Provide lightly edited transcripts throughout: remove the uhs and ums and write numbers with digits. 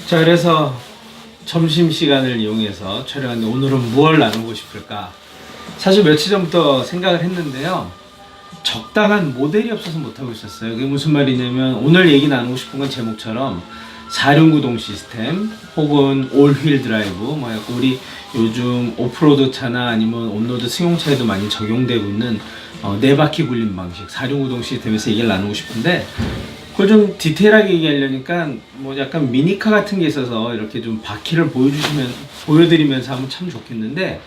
자, 그래서 점심시간을 이용해서 촬영하는데 오늘은 무엇을 나누고 싶을까? 사실 며칠 전부터 생각을 했는데요. 적당한 모델이 없어서 못하고 있었어요. 그게 무슨 말이냐면 오늘 얘기 나누고 싶은 건 제목처럼 4륜구동 시스템 혹은 올휠 드라이브, 뭐 약간 우리 요즘 오프로드 차나 아니면 온로드 승용차에도 많이 적용되고 있는 네 바퀴 굴림 방식 4륜구동 시스템에서 얘기를 나누고 싶은데, 그걸 좀 디테일하게 얘기하려니까 뭐 약간 미니카 같은 게 있어서 이렇게 좀 바퀴를 보여드리면서 하면 참 좋겠는데,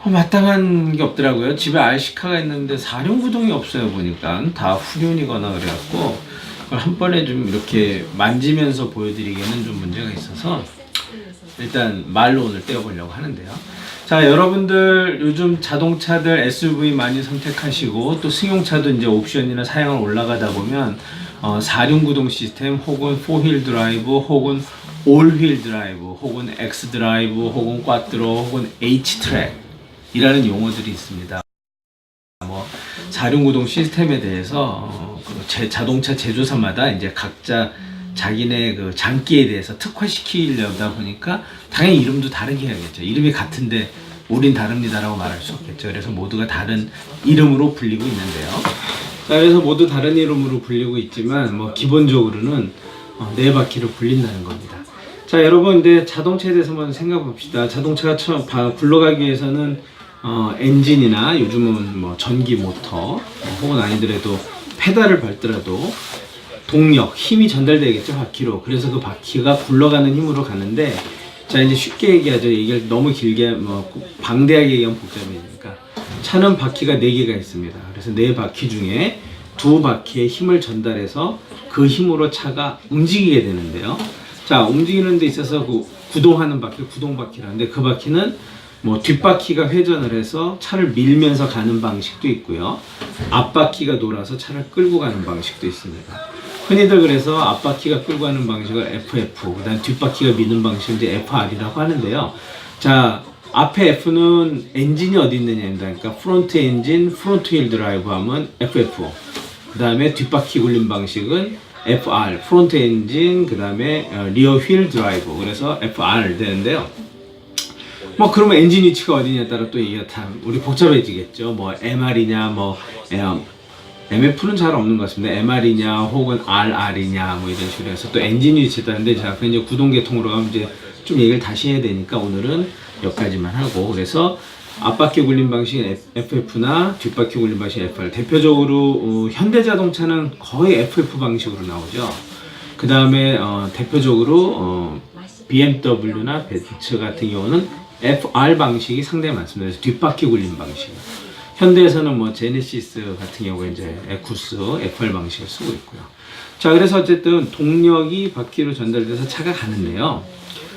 마땅한 게 없더라고요. 집에 RC카가 있는데 4륜구동이 없어요. 보니까 다 후륜이거나 그래갖고 그걸 한 번에 좀 이렇게 만지면서 보여드리기에는 좀 문제가 있어서 일단 말로 오늘 떼어보려고 하는데요. 자, 여러분들 요즘 자동차들 SUV 많이 선택하시고 또 승용차도 이제 옵션이나 사양을 올라가다 보면 4륜구동 시스템 혹은 4휠 드라이브 혹은 올휠 드라이브 혹은 X 드라이브 혹은 꽈트로 혹은 H 트랙 이라는 용어들이 있습니다. 뭐 4륜구동 시스템에 대해서 자동차 제조사마다 이제 각자 자기네 그 장기에 대해서 특화시키려다 보니까 당연히 이름도 다르게 해야겠죠. 이름이 같은데 우린 다릅니다라고 말할 수 없겠죠. 그래서 모두가 다른 이름으로 불리고 있는데요. 자, 그래서 모두 다른 이름으로 불리고 있지만 뭐 기본적으로는 네 바퀴로 불린다는 겁니다. 자, 여러분, 근데 자동차에 대해서 한번 생각해 봅시다. 자동차가 굴러가기 위해서는 엔진이나 요즘은 뭐 전기 모터 혹은 아니더라도 페달을 밟더라도 동력, 힘이 전달되겠죠, 바퀴로. 그래서 그 바퀴가 굴러가는 힘으로 가는데, 자, 이제 쉽게 얘기하죠. 얘기를 너무 길게 뭐 방대하게 얘기하면 복잡해지니까 차는 바퀴가 4개가 있습니다. 그래서 4바퀴 중에 2바퀴의 힘을 전달해서 그 힘으로 차가 움직이게 되는데요. 자, 움직이는 데 있어서 그 구동하는 바퀴를 구동바퀴라는데, 그 바퀴는 뭐 뒷바퀴가 회전을 해서 차를 밀면서 가는 방식도 있고요. 앞바퀴가 돌아서 차를 끌고 가는 방식도 있습니다. 흔히들 그래서 앞바퀴가 끌고 가는 방식을 FF, 그다음 뒷바퀴가 미는 방식을 이제 FR이라고 하는데요. 자, 앞에 F는 엔진이 어디 있느냐입니다. 그러니까 프론트 엔진, 프론트 휠 드라이브 하면 FF. 그다음에 뒷바퀴 굴림 방식은 FR, 프론트 엔진, 그다음에 리어 휠 드라이브. 그래서 FR 되는데요. 뭐 그러면 엔진 위치가 어디냐에 따라 또 얘기가 참 우리 복잡해지겠죠. 뭐 MR이냐 뭐 MF는 잘 없는 것 같습니다. MR이냐 혹은 RR이냐 뭐 이런 식으로 해서 또 엔진 위치에 따른데, 자, 그 이제 구동 계통으로 가면 이제 좀 얘기를 다시 해야 되니까 오늘은 여기까지만 하고, 그래서 앞바퀴 굴림 방식은 FF나 뒷바퀴 굴림 방식은 FR. 대표적으로 현대자동차는 거의 FF 방식으로 나오죠. 그 다음에 대표적으로 BMW나 벤츠 같은 경우는 FR 방식이 상당히 많습니다. 그래서 뒷바퀴 굴림 방식. 현대에서는 뭐 제네시스 같은 경우에 이제 에쿠스 FR 방식을 쓰고 있고요. 자, 그래서 어쨌든 동력이 바퀴로 전달돼서 차가 가는데요.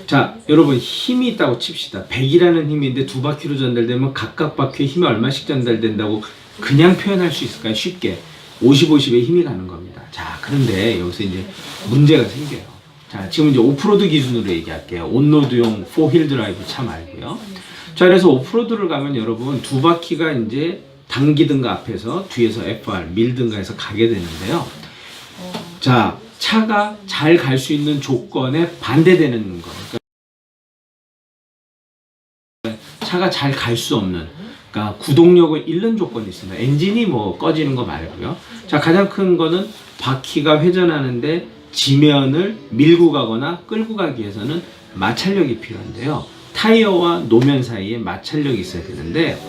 자, 여러분, 힘이 있다고 칩시다. 100이라는 힘인데 2바퀴로 전달되면 각각 바퀴에 힘이 얼마씩 전달된다고 그냥 표현할 수 있을까요? 쉽게 50, 50의 힘이 가는 겁니다. 자, 그런데 여기서 이제 문제가 생겨요. 자, 지금 이제 오프로드 기준으로 얘기할게요. 온로드용 4휠 드라이브 차 말고요. 자, 그래서 오프로드를 가면 여러분 2바퀴가 이제 당기든가 앞에서 뒤에서 FR 밀든가 해서 가게 되는데요. 자, 차가 잘 갈 수 있는 조건에 반대되는 거. 그러니까 차가 잘 갈 수 없는, 그러니까 구동력을 잃는 조건이 있습니다. 엔진이 뭐 꺼지는 거 말고요. 자, 가장 큰 거는 바퀴가 회전하는데 지면을 밀고 가거나 끌고 가기 위해서는 마찰력이 필요한데요. 타이어와 노면 사이에 마찰력이 있어야 되는데,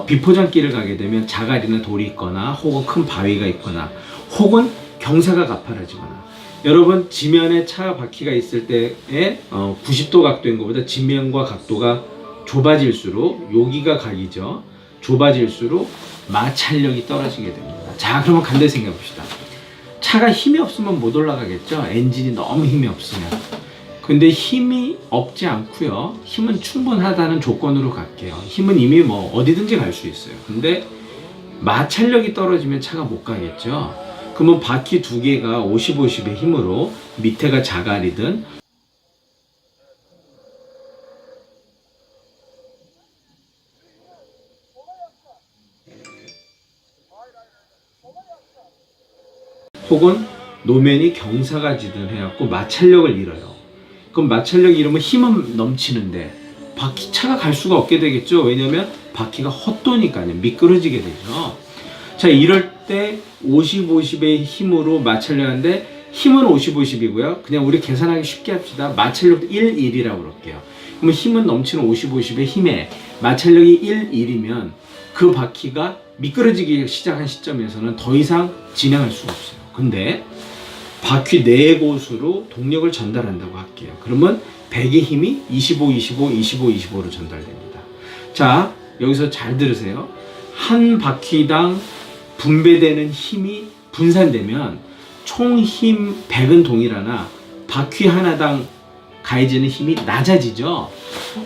비포장길을 가게 되면 자갈이나 돌이 있거나 혹은 큰 바위가 있거나 혹은 경사가 가파라지거나, 여러분 지면에 차 바퀴가 있을 때에 90도 각도인 것보다 지면과 각도가 좁아질수록, 여기가 각이죠. 좁아질수록 마찰력이 떨어지게 됩니다. 자, 그러면 간단히 생각해 봅시다. 차가 힘이 없으면 못 올라가겠죠. 엔진이 너무 힘이 없으면. 근데 힘이 없지 않고요. 힘은 충분하다는 조건으로 갈게요. 힘은 이미 뭐 어디든지 갈 수 있어요. 근데 마찰력이 떨어지면 차가 못 가겠죠. 그러면 바퀴 2개가 50, 50의 힘으로 밑에가 자갈이든 혹은 노면이 경사가 지든해갖고 마찰력을 잃어요. 그럼 마찰력이 잃으면 힘은 넘치는데 바퀴 차가 갈 수가 없게 되겠죠. 왜냐면 바퀴가 헛도니까요. 미끄러지게 되죠. 자, 이럴 때 50, 50의 힘으로 마찰력인데 힘은 50, 50이고요. 그냥 우리 계산하기 쉽게 합시다. 마찰력도 1, 1이라고 그럴게요. 그러면 힘은 넘치는 50, 50의 힘에 마찰력이 1, 1이면 그 바퀴가 미끄러지기 시작한 시점에서는 더 이상 진행할 수가 없어요. 근데 바퀴 4곳으로 동력을 전달한다고 할게요. 그러면 100의 힘이 25, 25, 25, 25로 전달됩니다. 자, 여기서 잘 들으세요. 한 바퀴당 분배되는 힘이 분산되면 총 힘 100은 동일하나 바퀴 하나당 가해지는 힘이 낮아지죠.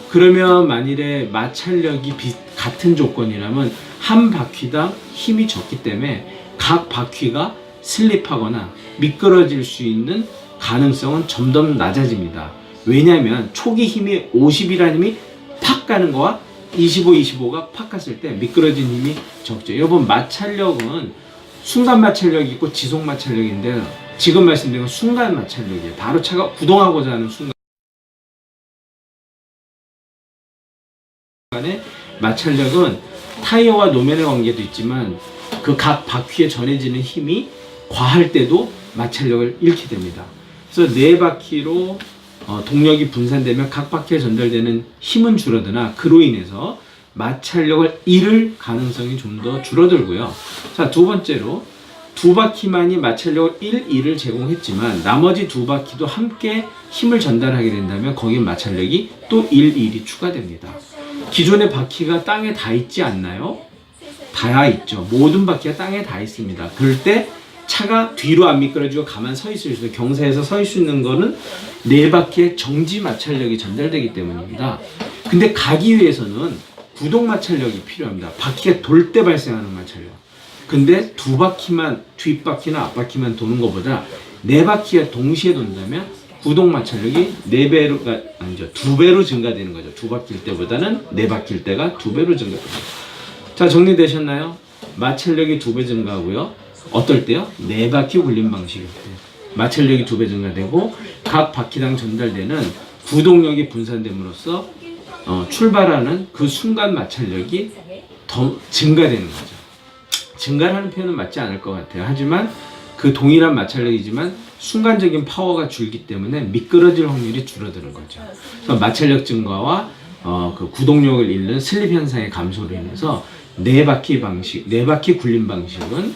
그러면 만일에 마찰력이 같은 조건이라면 한 바퀴당 힘이 적기 때문에 각 바퀴가 슬립하거나 미끄러질 수 있는 가능성은 점점 낮아집니다. 왜냐하면 초기 힘이 50이라는 힘이 팍 가는 거와 25, 25가 팍 갔을 때 미끄러진 힘이 적죠. 여러분, 마찰력은 순간 마찰력이 있고 지속 마찰력인데 지금 말씀드린 건 순간 마찰력이에요. 바로 차가 구동하고자 하는 순간에 마찰력은 타이어와 노면의 관계도 있지만 그 각 바퀴에 전해지는 힘이 과할 때도 마찰력을 잃게 됩니다. 그래서 4바퀴로 동력이 분산되면 각 바퀴에 전달되는 힘은 줄어드나 그로 인해서 마찰력을 잃을 가능성이 좀 더 줄어들고요. 자, 두 번째로 2바퀴만이 마찰력을 1, 2를 제공했지만 나머지 2바퀴도 함께 힘을 전달하게 된다면 거기에 마찰력이 또 1, 1이 추가됩니다. 기존의 바퀴가 땅에 다 있지 않나요? 다 있죠. 모든 바퀴가 땅에 다 있습니다. 그럴 때 차가 뒤로 안 미끄러지고 가만 서 있을 수 있는, 경사에서 서 있을 수 있는 거는 4바퀴의 정지 마찰력이 전달되기 때문입니다. 근데 가기 위해서는 구동 마찰력이 필요합니다. 바퀴가 돌 때 발생하는 마찰력. 근데 2바퀴만, 뒷바퀴나 앞바퀴만 도는 것보다 4바퀴가 동시에 돈다면 구동 마찰력이 4배로가 아니죠. 2배로 증가되는 거죠. 2바퀴일 때보다는 4바퀴일 때가 2배로 증가됩니다. 자, 정리되셨나요? 마찰력이 2배 증가하고요. 어떨 때요? 4바퀴 굴림 방식일 때 마찰력이 2배 증가되고 각 바퀴당 전달되는 구동력이 분산됨으로써 출발하는 그 순간 마찰력이 더 증가되는 거죠. 증가하는 표현은 맞지 않을 것 같아요. 하지만 그 동일한 마찰력이지만 순간적인 파워가 줄기 때문에 미끄러질 확률이 줄어드는 거죠. 그래서 마찰력 증가와 그 구동력을 잃는 슬립 현상의 감소로 인해서 4바퀴 방식, 4바퀴 굴림 방식은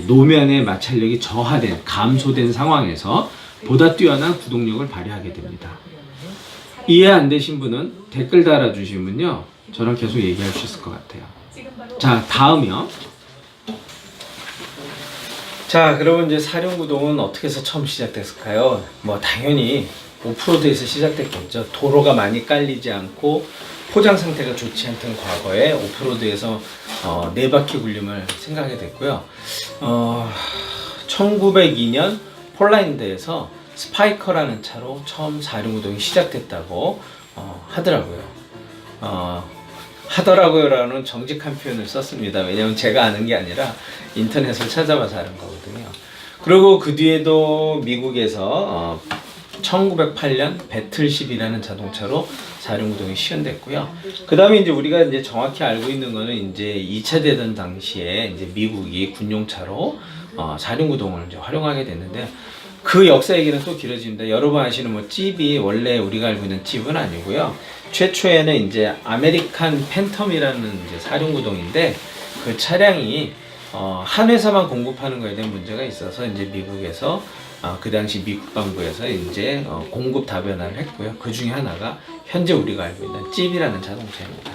노면의 마찰력이 저하된, 감소된 상황에서 보다 뛰어난 구동력을 발휘하게 됩니다. 이해 안 되신 분은 댓글 달아주시면요, 저랑 계속 얘기할 수 있을 것 같아요. 자, 다음이요. 자, 그러면 이제 사륜구동은 어떻게 해서 처음 시작됐을까요? 뭐 당연히 오프로드에서 시작됐겠죠. 도로가 많이 깔리지 않고 포장 상태가 좋지 않던 과거에 오프로드에서 4바퀴 굴림을 생각하게 됐고요. 1902년 폴란드에서 스파이커라는 차로 처음 사륜구동이 시작됐다고 하더라고요. 하더라고요라는 정직한 표현을 썼습니다. 왜냐하면 제가 아는 게 아니라 인터넷을 찾아봐서 아는 거거든요. 그리고 그 뒤에도 미국에서 1908년 배틀십이라는 자동차로 사륜구동이 시연됐고요. 그 다음에 이제 우리가 이제 정확히 알고 있는 거는 이제 2차 대전 당시에 이제 미국이 군용차로 사륜구동을 이제 활용하게 됐는데 그 역사 얘기는 또 길어집니다. 여러분 아시는 뭐 찝이 원래 우리가 알고 있는 찝은 아니고요. 최초에는 이제 아메리칸 팬텀이라는 이제 사륜구동인데 그 차량이 한 회사만 공급하는 거에 대한 문제가 있어서 이제 미국에서 그 당시 미국 정부에서 이제 공급 다변화를 했고요. 그 중에 하나가 현재 우리가 알고 있는 찝이라는 자동차입니다.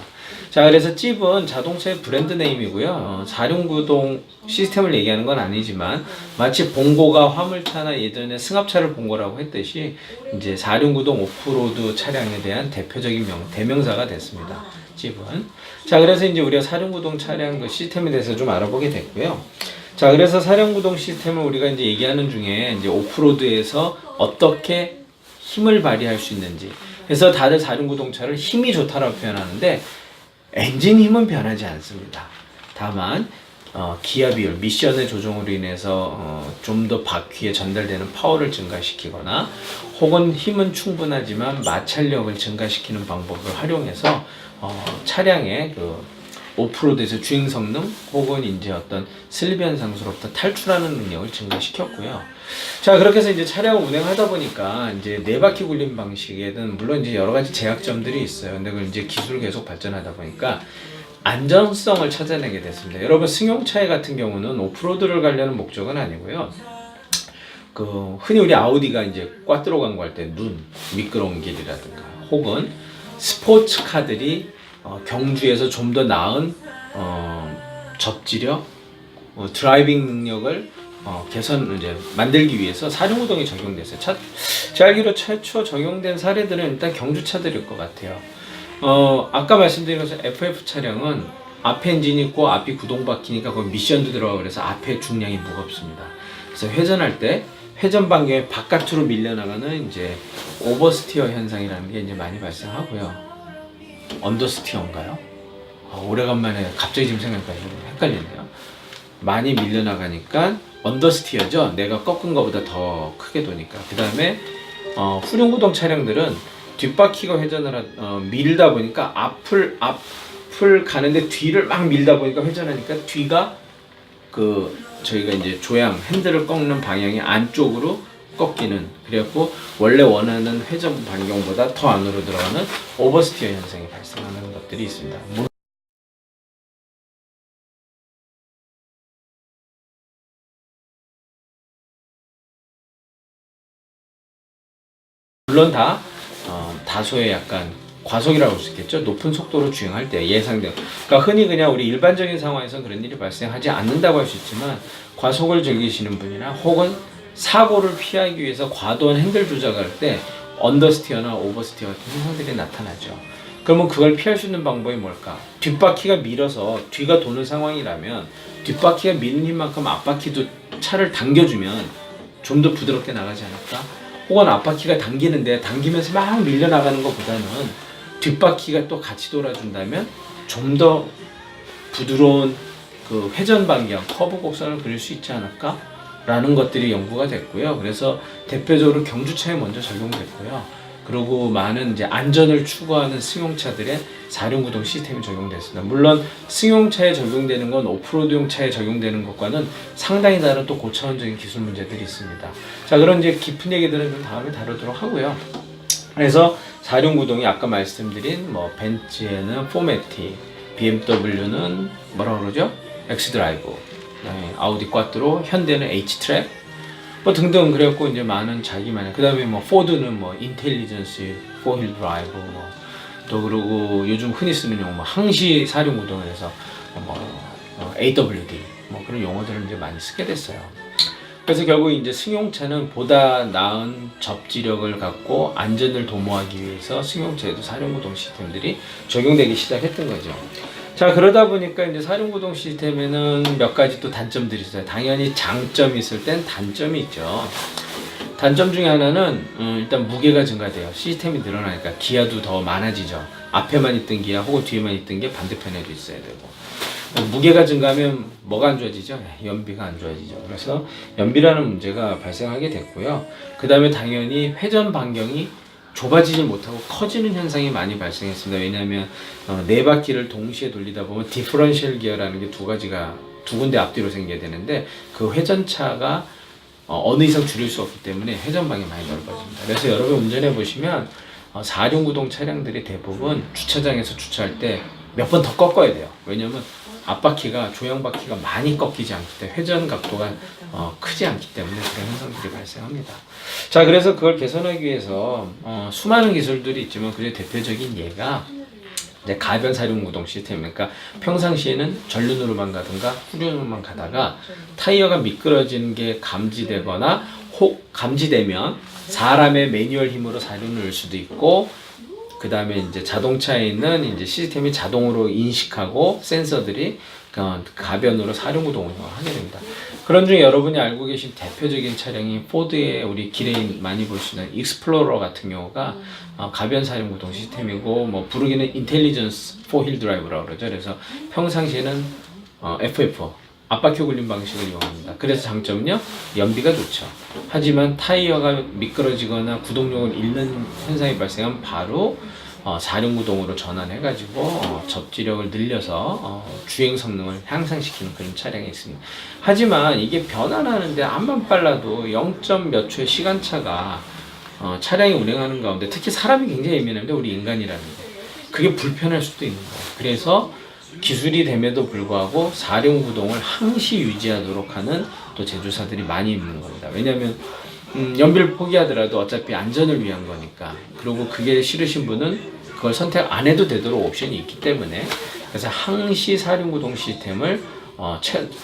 자, 그래서 찝은 자동차의 브랜드 네임이고요. 사륜구동 시스템을 얘기하는 건 아니지만 마치 봉고가 화물차나 예전에 승합차를 봉고라고 했듯이 이제 사륜구동 오프로드 차량에 대한 대표적인 대명사가 됐습니다. 찝은. 자, 그래서 이제 우리가 사륜구동 차량 그 시스템에 대해서 좀 알아보게 됐고요. 자, 그래서 사륜구동 시스템을 우리가 이제 얘기하는 중에 이제 오프로드에서 어떻게 힘을 발휘할 수 있는지. 그래서 다들 사륜구동차를 힘이 좋다라고 표현하는데 엔진 힘은 변하지 않습니다. 다만 기압 비율, 미션의 조정으로 인해서 좀 더 바퀴에 전달되는 파워를 증가시키거나 혹은 힘은 충분하지만 마찰력을 증가시키는 방법을 활용해서 차량의 그 오프로드에서 주행 성능 혹은 이제 어떤 슬립 현상으로부터 탈출하는 능력을 증가시켰고요. 자, 그렇게 해서 이제 차량을 운행하다 보니까 이제 네 바퀴 굴림 방식에는 물론 이제 여러 가지 제약점들이 있어요. 근데 그걸 이제 기술을 계속 발전하다 보니까 안전성을 찾아내게 됐습니다. 여러분, 승용차 같은 경우는 오프로드를 가려는 목적은 아니고요. 그 흔히 우리 아우디가 이제 꽈트로 광고할 때 눈, 미끄러운 길이라든가 혹은 스포츠 카들이 경주에서 좀 더 나은 접지력, 드라이빙 능력을 개선 이제 만들기 위해서 사륜구동이 적용됐어요. 제 알기로 최초 적용된 사례들은 일단 경주차들일 것 같아요. 아까 말씀드린 것처럼 FF 차량은 앞에 엔진이 있고 앞이 구동바퀴니까 거기 미션도 들어가고 그래서 앞에 중량이 무겁습니다. 그래서 회전할 때 회전 반경에 바깥으로 밀려나가는 이제 오버스티어 현상이라는 게 이제 많이 발생하고요. 언더스티어인가요? 오래간만에 갑자기 지금 생각하니까 헷갈리네요. 많이 밀려나가니까 언더스티어죠. 내가 꺾은 것보다 더 크게 도니까. 그 다음에 후륜구동 차량들은 뒷바퀴가 회전을 밀다 보니까 앞을 가는데 뒤를 막 밀다 보니까 회전하니까 뒤가 저희가 이제 조향 핸들을 꺾는 방향이 안쪽으로 꺾이는, 그래갖고 원래 원하는 회전 반경보다 더 안으로 들어가는 오버스티어 현상이 발생하는 것들이 있습니다. 물론 다소의 약간 과속이라고 할 수 있겠죠. 높은 속도로 주행할 때 예상돼요. 그러니까 흔히 그냥 우리 일반적인 상황에서 그런 일이 발생하지 않는다고 할 수 있지만, 과속을 즐기시는 분이나 혹은 사고를 피하기 위해서 과도한 핸들 조작할 때 언더스티어나 오버스티어 같은 현상들이 나타나죠. 그러면 그걸 피할 수 있는 방법이 뭘까? 뒷바퀴가 밀어서 뒤가 도는 상황이라면 뒷바퀴가 미는 힘만큼 앞바퀴도 차를 당겨주면 좀 더 부드럽게 나가지 않을까? 혹은 앞바퀴가 당기는데 당기면서 막 밀려나가는 것보다는 뒷바퀴가 또 같이 돌아준다면 좀 더 부드러운 그 회전 방향, 커브 곡선을 그릴 수 있지 않을까? 라는 것들이 연구가 됐고요. 그래서 대표적으로 경주차에 먼저 적용됐고요. 그리고 많은 이제 안전을 추구하는 승용차들의 사륜구동 시스템이 적용됐습니다. 물론 승용차에 적용되는 건 오프로드용 차에 적용되는 것과는 상당히 다른 또 고차원적인 기술 문제들이 있습니다. 자, 그런 이제 깊은 얘기들은 좀 다음에 다루도록 하고요. 그래서 사륜구동이 아까 말씀드린 벤츠에는 포메티, BMW는 뭐라 그러죠? 엑스드라이브, 아우디 꽈트로, 현대는 H트랙, 등등. 그래갖고 이제 많은 자기만의, 그 다음에 포드는 인텔리전스, 포힐 드라이브, 또 그리고 요즘 흔히 쓰는 용어, 항시 사륜구동을 해서 AWD, 그런 용어들을 이제 많이 쓰게 됐어요. 그래서 결국 이제 승용차는 보다 나은 접지력을 갖고 안전을 도모하기 위해서 승용차에도 사륜구동 시스템들이 적용되기 시작했던 거죠. 자, 그러다 보니까 이제 사륜구동 시스템에는 몇 가지 또 단점들이 있어요. 당연히 장점이 있을 땐 단점이 있죠. 단점 중에 하나는 일단 무게가 증가돼요. 시스템이 늘어나니까 기아도 더 많아지죠. 앞에만 있던 기아 혹은 뒤에만 있던 게 반대편에도 있어야 되고. 무게가 증가하면 뭐가 안 좋아지죠? 연비가 안 좋아지죠. 그래서 연비라는 문제가 발생하게 됐고요. 그 다음에 당연히 회전 반경이 좁아지지 못하고 커지는 현상이 많이 발생했습니다. 왜냐하면 네 바퀴를 동시에 돌리다 보면 디퍼런셜 기어라는 게 두 군데 앞뒤로 생겨야 되는데 그 회전차가 어느 이상 줄일 수 없기 때문에 회전 방향이 많이 넓어집니다. 그래서 여러분 운전해 보시면 사륜구동 차량들이 대부분 주차장에서 주차할 때 몇 번 더 꺾어야 돼요. 왜냐하면 앞바퀴가 조향바퀴가 많이 꺾이지 않기 때문에 회전 각도가 크지 않기 때문에 그런 현상들이 발생합니다. 자, 그래서 그걸 개선하기 위해서 수많은 기술들이 있지만 그 대표적인 예가 이제 가변 사륜구동 시스템입니다. 그러니까 평상시에는 전륜으로만 가든가 후륜으로만 가다가 타이어가 미끄러지는 게 감지되거나 혹 감지되면 사람의 매뉴얼 힘으로 사륜을 넣을 수도 있고, 그 다음에 이제 자동차에 있는 이제 시스템이 자동으로 인식하고 센서들이 가변으로 사륜구동을 하게 됩니다. 그런 중에 여러분이 알고 계신 대표적인 차량이 포드의 우리 길에 많이 볼 수 있는 익스플로러 같은 경우가 가변 사륜구동 시스템이고, 부르기는 인텔리전스 포힐 드라이브라고 그러죠. 그래서 평상시에는 FF 압박효 굴림 방식을 이용합니다. 그래서 장점은요, 연비가 좋죠. 하지만 타이어가 미끄러지거나 구동력을 잃는 현상이 발생하면 바로 4륜구동으로 전환해가지고 접지력을 늘려서 주행 성능을 향상시키는 그런 차량이 있습니다. 하지만 이게 변환하는데 암만 빨라도 0. 몇 초의 시간차가 차량이 운행하는 가운데, 특히 사람이 굉장히 예민한데 우리 인간이라는 게 그게 불편할 수도 있는 거예요. 그래서 기술이 됨에도 불구하고 4륜구동을 항시 유지하도록 하는 또 제조사들이 많이 있는 겁니다. 왜냐하면 연비를 포기하더라도 어차피 안전을 위한 거니까. 그리고 그게 싫으신 분은 그걸 선택 안 해도 되도록 옵션이 있기 때문에, 그래서 항시 4륜구동 시스템을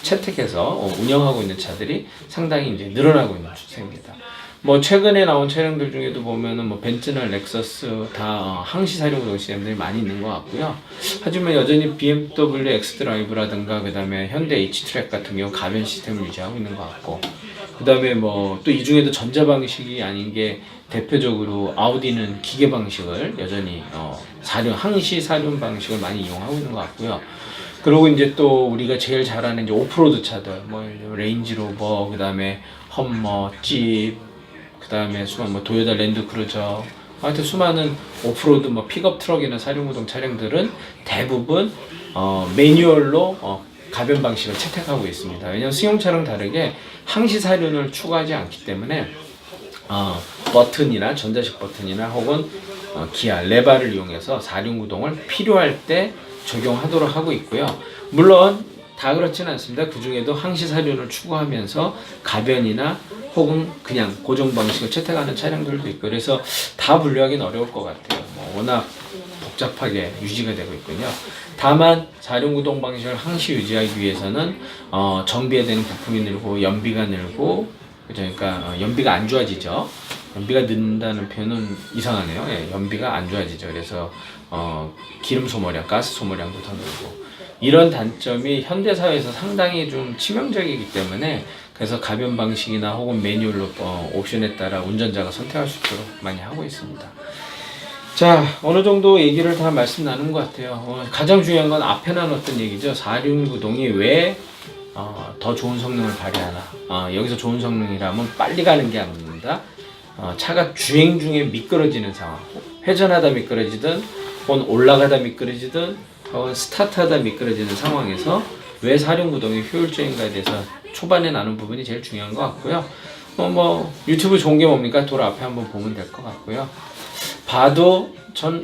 채택해서 운영하고 있는 차들이 상당히 이제 늘어나고 있는 추세입니다. 뭐 최근에 나온 차량들 중에도 보면은 뭐 벤츠나 렉서스 다 항시 4륜구동 시스템들이 많이 있는 것 같고요. 하지만 여전히 BMW X드라이브라든가 그 다음에 현대 H트랙 같은 경우 가변 시스템을 유지하고 있는 것 같고, 그 다음에 뭐 또 이 중에도 전자 방식이 아닌 게 대표적으로 아우디는 기계 방식을 여전히 항시 4륜 방식을 많이 이용하고 있는 것 같고요. 그리고 이제 또 우리가 제일 잘 아는 이제 오프로드 차들, 뭐 레인지로버, 그 다음에 험머, 집, 그 다음에 뭐 도요타 랜드크루저, 하여튼 수많은 오프로드 뭐 픽업 트럭이나 4륜구동 차량들은 대부분 매뉴얼로 가변 방식을 채택하고 있습니다. 왜냐하면 승용차랑 다르게 항시 4륜을 추가하지 않기 때문에 버튼이나 전자식 버튼이나 혹은 기아 레바를 이용해서 4륜구동을 필요할 때 적용하도록 하고 있고요. 물론 다 그렇지는 않습니다. 그 중에도 항시 4륜을 추구하면서 가변이나 혹은 그냥 고정 방식을 채택하는 차량들도 있고, 그래서 다 분류하기는 어려울 것 같아요. 워낙 복잡하게 유지가 되고 있군요. 다만 4륜구동 방식을 항시 유지하기 위해서는 정비해야 되는 부품이 늘고 연비가 늘고, 그러니까 연비가 안 좋아지죠. 연비가 늦는다는 표현은 이상하네요. 예, 연비가 안 좋아지죠. 그래서 기름 소모량, 가스 소모량도 더 늘고, 이런 단점이 현대사회에서 상당히 좀 치명적이기 때문에, 그래서 가변 방식이나 혹은 매뉴얼로 옵션에 따라 운전자가 선택할 수 있도록 많이 하고 있습니다. 자, 어느 정도 얘기를 다 말씀 나눈 것 같아요. 가장 중요한 건 앞에 나눴던 얘기죠. 4륜구동이 왜 더 좋은 성능을 발휘하나. 여기서 좋은 성능이라면 빨리 가는 게 아닙니다. 차가 주행 중에 미끄러지는 상황, 회전하다 미끄러지든 혹은 올라가다 미끄러지든 혹은 스타트하다 미끄러지는 상황에서 왜 4륜구동이 효율적인가에 대해서 초반에 나눈 부분이 제일 중요한 것 같고요. 뭐 유튜브 좋은 게 뭡니까? 돌 앞에 한번 보면 될 것 같고요. 봐도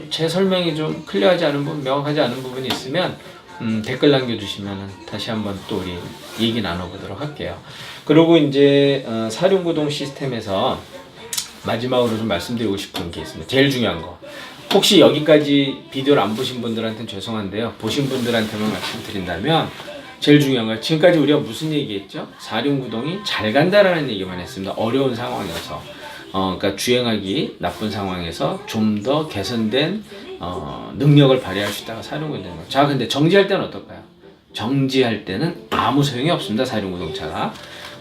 제 설명이 좀 클리어하지 않은 부분, 명확하지 않은 부분이 있으면 댓글 남겨주시면 다시 한번 또 우리 얘기 나눠보도록 할게요. 그리고 이제 4륜구동 시스템에서 마지막으로 좀 말씀드리고 싶은 게 있습니다. 제일 중요한 거. 혹시 여기까지 비디오를 안 보신 분들한테는 죄송한데요. 보신 분들한테만 말씀드린다면, 제일 중요한 건 지금까지 우리가 무슨 얘기했죠? 4륜구동이 잘 간다라는 얘기만 했습니다. 어려운 상황에서. 그러니까 주행하기 나쁜 상황에서 좀 더 개선된 능력을 발휘할 수 있다가 4륜구동. 자, 근데 정지할 때는 어떨까요? 정지할 때는 아무 소용이 없습니다. 4륜구동차가.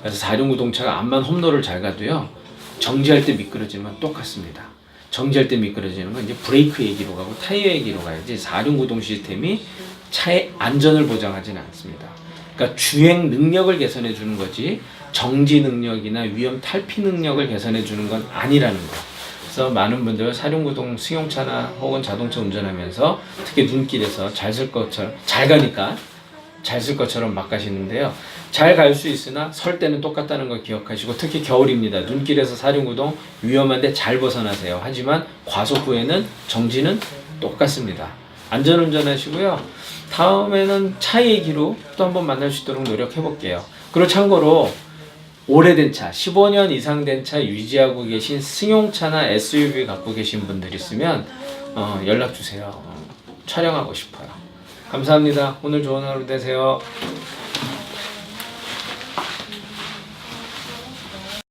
그래서 4륜구동차가 암만 홈로를 잘 가도요, 정지할 때 미끄러지면 똑같습니다. 정지할 때 미끄러지는 건 이제 브레이크 얘기로 가고 타이어 얘기로 가야지 4륜구동 시스템이 차의 안전을 보장하지는 않습니다. 그러니까 주행 능력을 개선해 주는 거지 정지 능력이나 위험 탈피 능력을 개선해 주는 건 아니라는 거. 그래서 많은 분들 4륜구동 승용차나 혹은 자동차 운전하면서 특히 눈길에서 잘 쓸 것처럼, 잘 가니까 잘 쓸 것처럼 막 가시는데요. 잘 갈 수 있으나 설 때는 똑같다는 걸 기억하시고, 특히 겨울입니다. 눈길에서 4륜구동 위험한데 잘 벗어나세요. 하지만 과속 후에는 정지는 똑같습니다. 안전운전 하시고요. 다음에는 차 얘기로 또 한번 만날 수 있도록 노력해 볼게요. 그리고 참고로 오래된 차, 15년 이상 된 차 유지하고 계신 승용차나 SUV 갖고 계신 분들 있으면 연락 주세요. 촬영하고 싶어요. 감사합니다. 오늘 좋은 하루 되세요.